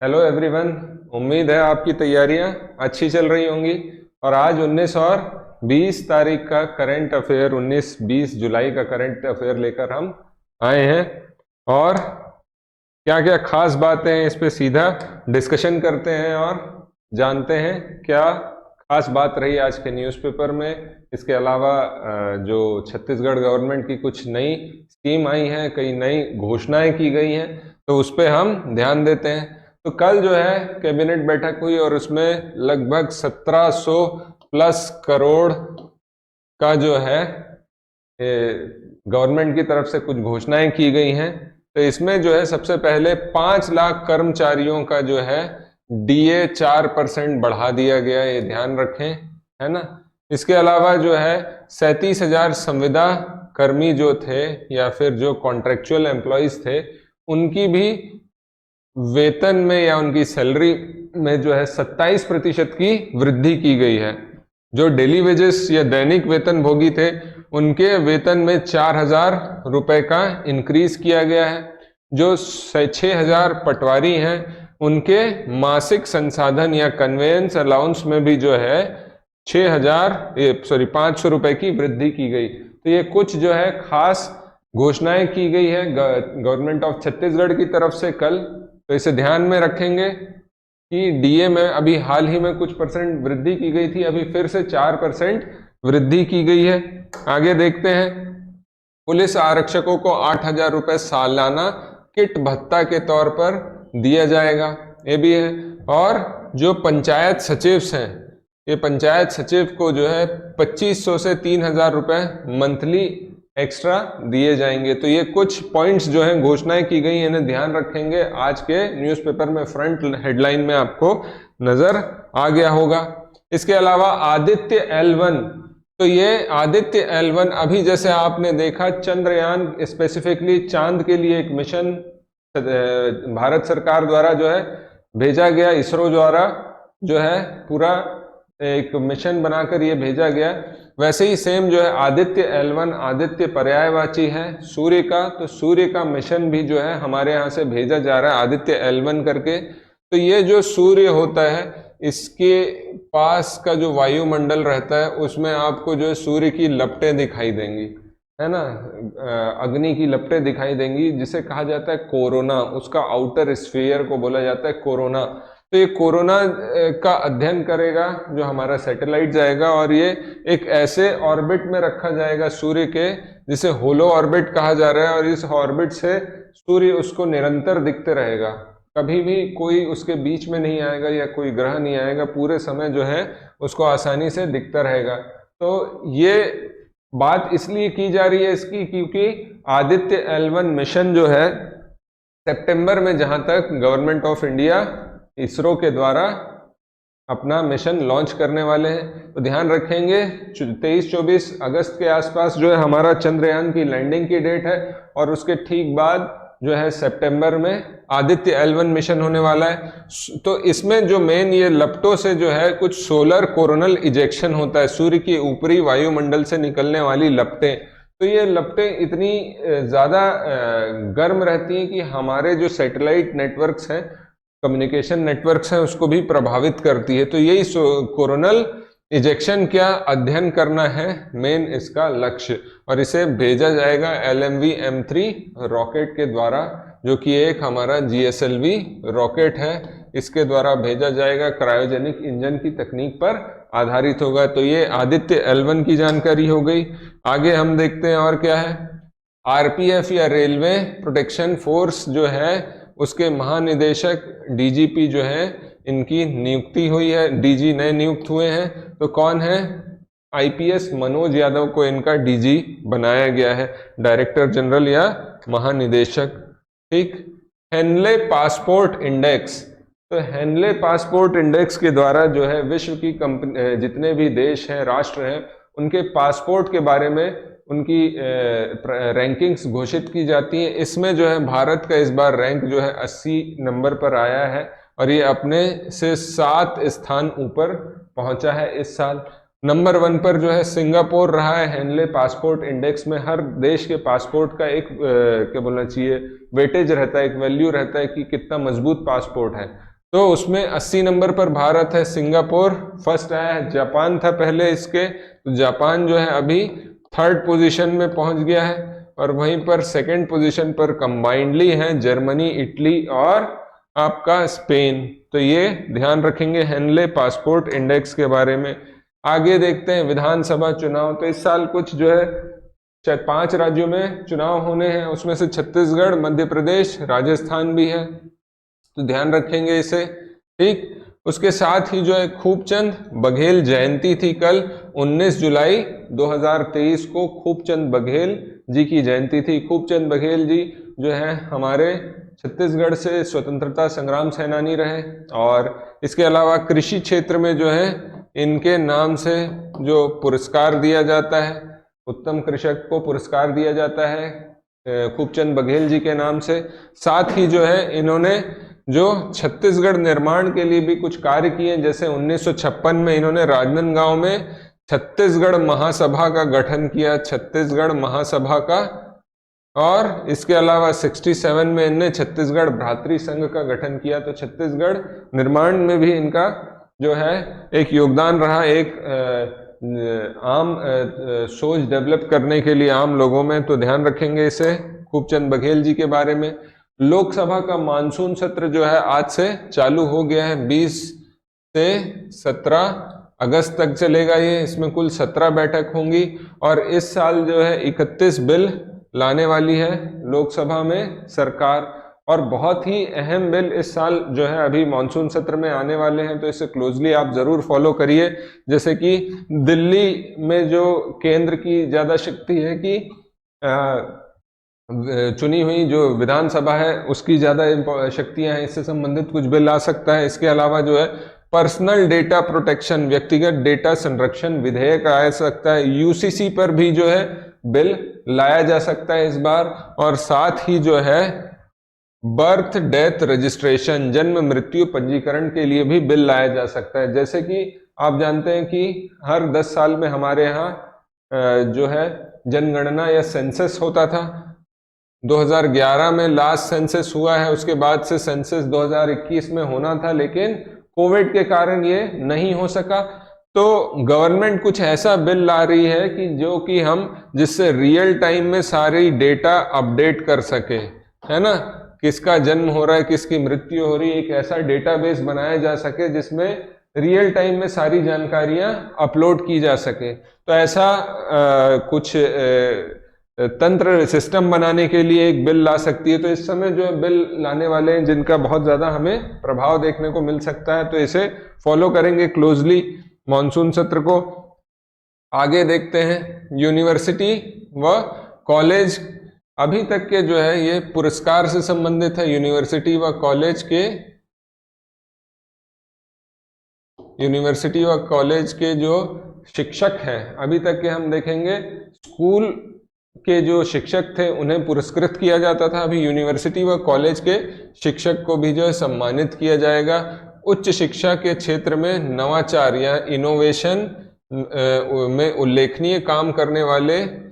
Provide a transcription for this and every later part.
Hello everyone. उम्मीद है आपकी तैयारियां अच्छी चल रही होंगी। और आज 19 और 20 तारीख का करंट अफेयर, 19-20 जुलाई का करंट अफेयर लेकर हम आए हैं। और क्या क्या खास बातें हैं इस पे सीधा डिस्कशन करते हैं और जानते हैं क्या खास बात रही आज के न्यूज़पेपर में। इसके अलावा जो छत्तीसगढ़ गवर्नमेंट की कुछ नई स्कीम आई हैं, कई नई घोषणाएं की गई हैं, तो उस पर हम ध्यान देते हैं। तो कल जो है कैबिनेट बैठक हुई और उसमें लगभग 1700 प्लस करोड़ का जो है गवर्नमेंट की तरफ से कुछ घोषणाएं की गई हैं। तो इसमें जो है सबसे पहले 5 लाख कर्मचारियों का जो है डीए 4% बढ़ा दिया गया, ये ध्यान रखें, है ना। इसके अलावा जो है 37,000 संविदा कर्मी जो थे या फिर जो कॉन्ट्रेक्चुअल एम्प्लॉयज थे, उनकी भी वेतन में या उनकी सैलरी में जो है 27% की वृद्धि की गई है। जो डेली वेजेस या दैनिक वेतन भोगी थे, उनके वेतन में 4,000 रुपए का इंक्रीज किया गया है। जो 6,000 पटवारी हैं, उनके मासिक संसाधन या कन्वेयंस अलाउंस में भी जो है 500 रुपए की वृद्धि की गई। तो ये कुछ जो है खास घोषणाएं की गई है गवर्नमेंट ऑफ छत्तीसगढ़ की तरफ से कल। तो इसे ध्यान में रखेंगे कि डीए में अभी हाल ही में कुछ परसेंट वृद्धि की गई थी, अभी फिर से 4% वृद्धि की गई है। आगे देखते हैं। पुलिस आरक्षकों को 8,000 रुपए सालाना किट भत्ता के तौर पर दिया जाएगा, ये भी है। और जो पंचायत सचिव हैं, ये पंचायत सचिव को जो है 2500 से 3,000 रुपए मंथली एक्स्ट्रा दिए जाएंगे। तो ये कुछ पॉइंट्स जो हैं घोषणाएं की गई, इन्हें ध्यान रखेंगे। आज के न्यूज़पेपर में फ्रंट हेडलाइन में आपको नजर आ गया होगा। इसके अलावा आदित्य L1, तो ये आदित्य L1 अभी जैसे आपने देखा चंद्रयान, स्पेसिफिकली चांद के लिए एक मिशन भारत सरकार द्वारा जो है भेजा गया, इसरो द्वारा जो है पूरा एक मिशन बनाकर ये भेजा गया। वैसे ही सेम जो है आदित्य L1, आदित्य पर्यायवाची है सूर्य का, तो सूर्य का मिशन भी जो है हमारे यहाँ से भेजा जा रहा है आदित्य L1 करके। तो ये जो सूर्य होता है, इसके पास का जो वायुमंडल रहता है, उसमें आपको जो है सूर्य की लपटें दिखाई देंगी, है ना। अग्नि की लपटें दिखाई देंगी, जिसे कहा जाता है कोरोना। उसका आउटर स्फीयर को बोला जाता है कोरोना। तो ये कोरोना का अध्ययन करेगा जो हमारा सैटेलाइट जाएगा, और ये एक ऐसे ऑर्बिट में रखा जाएगा सूर्य के, जिसे होलो ऑर्बिट कहा जा रहा है। और इस ऑर्बिट से सूर्य उसको निरंतर दिखते रहेगा, कभी भी कोई उसके बीच में नहीं आएगा या कोई ग्रह नहीं आएगा, पूरे समय जो है उसको आसानी से दिखता रहेगा। तो ये बात इसलिए की जा रही है इसकी, क्योंकि आदित्य L1 मिशन जो है सितंबर में, जहां तक गवर्नमेंट ऑफ इंडिया इसरो के द्वारा अपना मिशन लॉन्च करने वाले हैं। तो ध्यान रखेंगे 23-24 अगस्त के आसपास जो है हमारा चंद्रयान की लैंडिंग की डेट है, और उसके ठीक बाद जो है सितंबर में आदित्य L1 मिशन होने वाला है। तो इसमें जो मेन ये लपटों से जो है कुछ सोलर कोरोनल इजेक्शन होता है, सूर्य की ऊपरी वायुमंडल से निकलने वाली लपटें। तो ये लपटें इतनी ज़्यादा गर्म रहती हैं कि हमारे जो सैटेलाइट नेटवर्क्स हैं, कम्युनिकेशन नेटवर्क्स हैं, उसको भी प्रभावित करती है। तो यही कोरोनल इजेक्शन क्या अध्ययन करना है मेन इसका लक्ष्य, और इसे भेजा जाएगा LMV M3 रॉकेट के द्वारा, जो कि एक हमारा GSLV रॉकेट है। इसके द्वारा भेजा जाएगा, क्रायोजेनिक इंजन की तकनीक पर आधारित होगा। तो ये आदित्य L1 की जानकारी हो गई। आगे हम देखते हैं और क्या है। RPF या रेलवे प्रोटेक्शन फोर्स जो है, उसके महानिदेशक DGP जो है, इनकी नियुक्ति हुई है। DG नए नियुक्त हुए हैं। तो कौन है? IPS मनोज यादव को इनका DG बनाया गया है, डायरेक्टर जनरल या महानिदेशक। ठीक। हेनले पासपोर्ट इंडेक्स, तो हेनले पासपोर्ट इंडेक्स के द्वारा जो है विश्व की कंपनी, जितने भी देश हैं, राष्ट्र हैं, उनके पासपोर्ट के बारे में उनकी रैंकिंग्स घोषित की जाती हैं। इसमें जो है भारत का इस बार रैंक जो है 80 नंबर पर आया है, और ये अपने से 7 स्थान ऊपर पहुंचा है इस साल। नंबर 1 पर जो है सिंगापुर रहा है हेनले पासपोर्ट इंडेक्स में। हर देश के पासपोर्ट का एक क्या बोलना चाहिए, वेटेज रहता है, एक वैल्यू रहता है कि कितना मजबूत पासपोर्ट है। तो उसमें 80 नंबर पर भारत है, सिंगापुर फर्स्ट आया है, जापान था पहले इसके, तो जापान जो है अभी 3rd पोजीशन में पहुंच गया है, और वहीं पर 2nd पोजीशन पर कंबाइंडली हैं जर्मनी, इटली और आपका स्पेन। तो ये ध्यान रखेंगे हेनले पासपोर्ट इंडेक्स के बारे में। आगे देखते हैं विधानसभा चुनाव। तो इस साल कुछ जो है 5 राज्यों में चुनाव होने हैं, उसमें से छत्तीसगढ़, मध्य प्रदेश, राजस्थान भी है, तो ध्यान रखेंगे इसे। ठीक, उसके साथ ही जो है खूबचंद बघेल जयंती थी कल 19 जुलाई 2023 को खूबचंद बघेल जी की जयंती थी। खूबचंद बघेल जी जो है हमारे छत्तीसगढ़ से स्वतंत्रता संग्राम सेनानी रहे, और इसके अलावा कृषि क्षेत्र में जो है इनके नाम से जो पुरस्कार दिया जाता है, उत्तम कृषक को पुरस्कार दिया जाता है खूबचंद बघेल जी के नाम से। साथ ही जो है इन्होंने जो छत्तीसगढ़ निर्माण के लिए भी कुछ कार्य किए, जैसे 1956 में इन्होंने राजनांदगांव में छत्तीसगढ़ महासभा का गठन किया, छत्तीसगढ़ महासभा का, और इसके अलावा 67 में इन्होंने छत्तीसगढ़ भ्रातृ संघ का गठन किया। तो छत्तीसगढ़ निर्माण में भी इनका जो है एक योगदान रहा, एक आम सोच डेवलप करने के लिए आम लोगों में। तो ध्यान रखेंगे इसे खूबचंद बघेल जी के बारे में। लोकसभा का मानसून सत्र जो है आज से चालू हो गया है, 20 से 17 अगस्त तक चलेगा ये। इसमें कुल 17 बैठक होंगी, और इस साल जो है 31 बिल लाने वाली है लोकसभा में सरकार, और बहुत ही अहम बिल इस साल जो है अभी मानसून सत्र में आने वाले हैं, तो इसे क्लोजली आप जरूर फॉलो करिए। जैसे कि दिल्ली में जो केंद्र की ज्यादा शक्ति है कि चुनी हुई जो विधानसभा है उसकी ज्यादा शक्तियां हैं, इससे संबंधित कुछ बिल आ सकता है। इसके अलावा जो है पर्सनल डेटा प्रोटेक्शन, व्यक्तिगत डेटा संरक्षण विधेयक आ सकता है, यूसीसी पर भी जो है बिल लाया जा सकता है इस बार, और साथ ही जो है बर्थ डेथ रजिस्ट्रेशन, जन्म मृत्यु पंजीकरण के लिए भी बिल लाया जा सकता है। जैसे कि आप जानते हैं कि हर 10 साल में हमारे यहाँ जो है जनगणना या सेंसस होता था। 2011 में लास्ट सेंसस हुआ है, उसके बाद से सेंसस 2021 में होना था, लेकिन कोविड के कारण ये नहीं हो सका। तो गवर्नमेंट कुछ ऐसा बिल ला रही है कि जो कि हम जिससे रियल टाइम में सारी डेटा अपडेट कर सके, है ना, किसका जन्म हो रहा है, किसकी मृत्यु हो रही है, एक ऐसा डेटाबेस बनाया जा सके जिसमें रियल टाइम में सारी जानकारियां अपलोड की जा सके। तो ऐसा कुछ तंत्र सिस्टम बनाने के लिए एक बिल ला सकती है। तो इस समय जो बिल लाने वाले हैं जिनका बहुत ज्यादा हमें प्रभाव देखने को मिल सकता है, तो इसे फॉलो करेंगे क्लोजली मॉनसून सत्र को। आगे देखते हैं यूनिवर्सिटी व कॉलेज। अभी तक के जो है ये पुरस्कार से संबंधित है। यूनिवर्सिटी व कॉलेज के जो शिक्षक हैं, अभी तक के हम देखेंगे स्कूल के जो शिक्षक थे उन्हें पुरस्कृत किया जाता था, अभी यूनिवर्सिटी व कॉलेज के शिक्षक को भी जो है सम्मानित किया जाएगा। उच्च शिक्षा के क्षेत्र में नवाचार या इनोवेशन में उल्लेखनीय काम करने वाले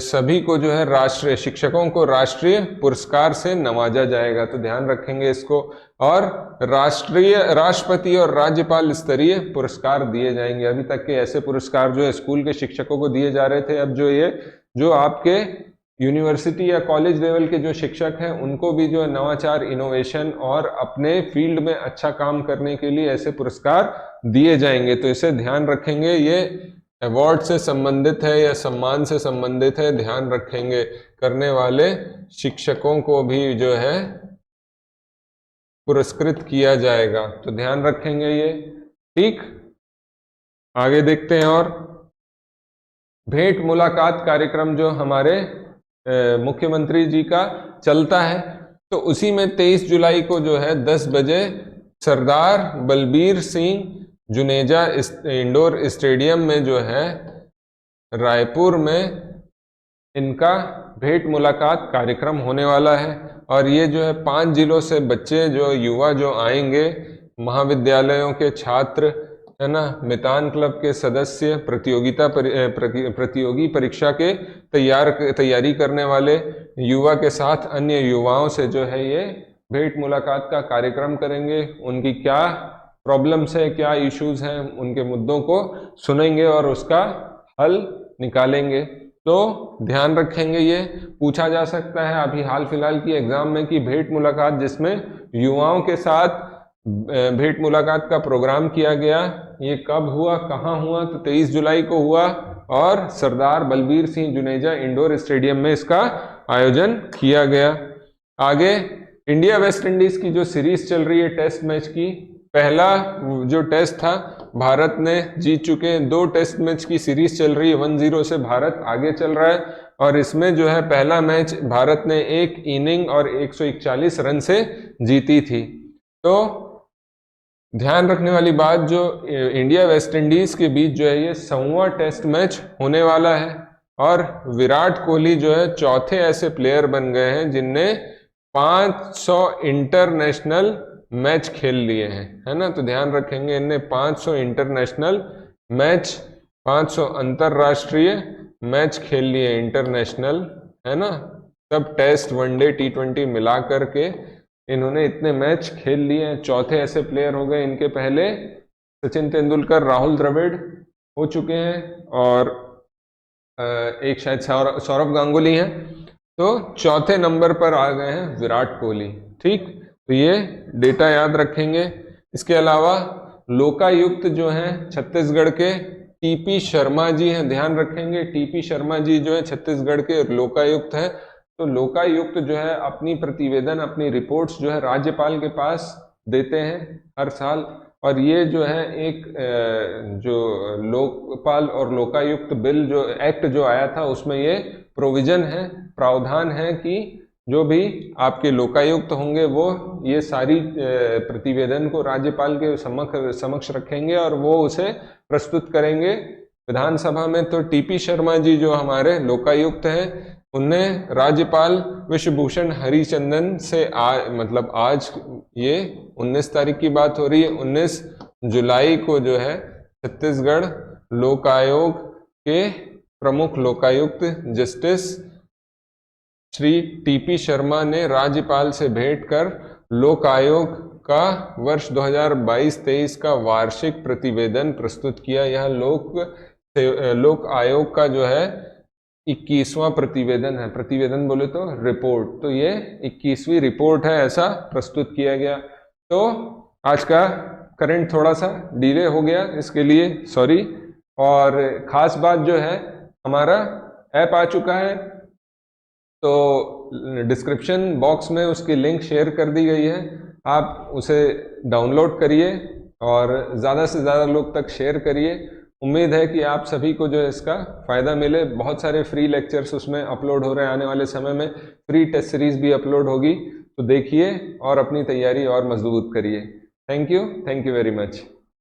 सभी को जो है राष्ट्रीय शिक्षकों को राष्ट्रीय पुरस्कार से नवाजा जाएगा। तो ध्यान रखेंगे इसको। और राष्ट्रपति और राज्यपाल स्तरीय पुरस्कार दिए जाएंगे। अभी तक के ऐसे पुरस्कार जो है स्कूल के शिक्षकों को दिए जा रहे थे, अब जो आपके यूनिवर्सिटी या कॉलेज लेवल के जो शिक्षक हैं उनको भी जो है नवाचार, इनोवेशन और अपने फील्ड में अच्छा काम करने के लिए ऐसे पुरस्कार दिए जाएंगे। तो इसे ध्यान रखेंगे, ये अवार्ड से संबंधित है या सम्मान से संबंधित है, ध्यान रखेंगे। करने वाले शिक्षकों को भी जो है पुरस्कृत किया जाएगा, तो ध्यान रखेंगे ये। ठीक, आगे देखते हैं। और भेंट मुलाकात कार्यक्रम जो हमारे मुख्यमंत्री जी का चलता है, तो उसी में 23 जुलाई को जो है 10 बजे सरदार बलबीर सिंह जुनेजा इंडोर स्टेडियम में जो है रायपुर में इनका भेंट मुलाकात कार्यक्रम होने वाला है। और ये जो है 5 जिलों से बच्चे जो युवा जो आएंगे, महाविद्यालयों के छात्र, है ना, मितान क्लब के सदस्य, प्रतियोगी परीक्षा के तैयारी करने वाले युवा के साथ अन्य युवाओं से जो है ये भेंट मुलाकात का कार्यक्रम करेंगे, उनकी क्या प्रॉब्लम्स है, क्या इश्यूज हैं, उनके मुद्दों को सुनेंगे और उसका हल निकालेंगे। तो ध्यान रखेंगे, ये पूछा जा सकता है अभी हाल फिलहाल की एग्जाम में कि भेंट मुलाकात जिसमें युवाओं के साथ भेंट मुलाकात का प्रोग्राम किया गया, ये कब हुआ, कहाँ हुआ? तो 23 जुलाई को हुआ और सरदार बलबीर सिंह जुनेजा इंडोर स्टेडियम में इसका आयोजन किया गया। आगे इंडिया वेस्ट इंडीज की जो सीरीज चल रही है टेस्ट मैच की, पहला जो टेस्ट था भारत ने जीत चुके हैं, 2 टेस्ट मैच की सीरीज चल रही है, 1-0 से भारत आगे चल रहा है। और इसमें जो है पहला मैच भारत ने 1 इनिंग और 141 रन से जीती थी। तो ध्यान रखने वाली बात, जो इंडिया वेस्ट इंडीज के बीच जो है ये 100वां टेस्ट मैच होने वाला है और विराट कोहली जो है चौथे ऐसे प्लेयर बन गए हैं जिनने 500 इंटरनेशनल मैच खेल लिए हैं, है ना। तो ध्यान रखेंगे, इनने 500 इंटरनेशनल मैच, 500 अंतरराष्ट्रीय मैच खेल लिए इंटरनेशनल, है ना। सब टेस्ट, वनडे, T20 मिला करके इन्होंने इतने मैच खेल लिए हैं। चौथे ऐसे प्लेयर हो गए, इनके पहले सचिन तेंदुलकर, राहुल द्रविड़ हो चुके हैं और एक शायद सौरव गांगुली हैं। तो चौथे नंबर पर आ गए हैं विराट कोहली। ठीक, तो ये डेटा याद रखेंगे। इसके अलावा लोकायुक्त जो हैं छत्तीसगढ़ के टीपी शर्मा जी हैं, ध्यान रखेंगे। टीपी शर्मा जी जो है छत्तीसगढ़ के लोकायुक्त हैं। तो लोकायुक्त जो है अपनी प्रतिवेदन, अपनी रिपोर्ट्स जो है राज्यपाल के पास देते हैं हर साल। और ये जो है एक जो लोकपाल और लोकायुक्त बिल जो एक्ट जो आया था उसमें ये प्रोविजन है, प्रावधान है कि जो भी आपके लोकायुक्त होंगे वो ये सारी प्रतिवेदन को राज्यपाल के समक्ष रखेंगे और वो उसे प्रस्तुत करेंगे विधानसभा में। तो टीपी शर्मा जी जो हमारे लोकायुक्त हैं, उनने राज्यपाल विश्वभूषण हरिचंदन से मतलब आज ये 19 तारीख की बात हो रही है, 19 जुलाई को जो है छत्तीसगढ़ लोक आयोग के प्रमुख लोकायुक्त जस्टिस श्री टीपी शर्मा ने राज्यपाल से भेंट कर लोक आयोग का वर्ष 2022-23 का वार्षिक प्रतिवेदन प्रस्तुत किया। यह लोक आयोग का जो है 21वां प्रतिवेदन है, प्रतिवेदन बोले तो रिपोर्ट, तो ये 21वीं रिपोर्ट है, ऐसा प्रस्तुत किया गया। तो आज का करंट थोड़ा सा डिले हो गया, इसके लिए सॉरी। और खास बात जो है, हमारा ऐप आ चुका है, तो डिस्क्रिप्शन बॉक्स में उसकी लिंक शेयर कर दी गई है, आप उसे डाउनलोड करिए और ज़्यादा से ज़्यादा लोग तक शेयर करिए। उम्मीद है कि आप सभी को जो है इसका फ़ायदा मिले। बहुत सारे फ्री लेक्चर्स उसमें अपलोड हो रहे हैं, आने वाले समय में फ्री टेस्ट सीरीज भी अपलोड होगी, तो देखिए और अपनी तैयारी और मजबूत करिए। Thank you very much.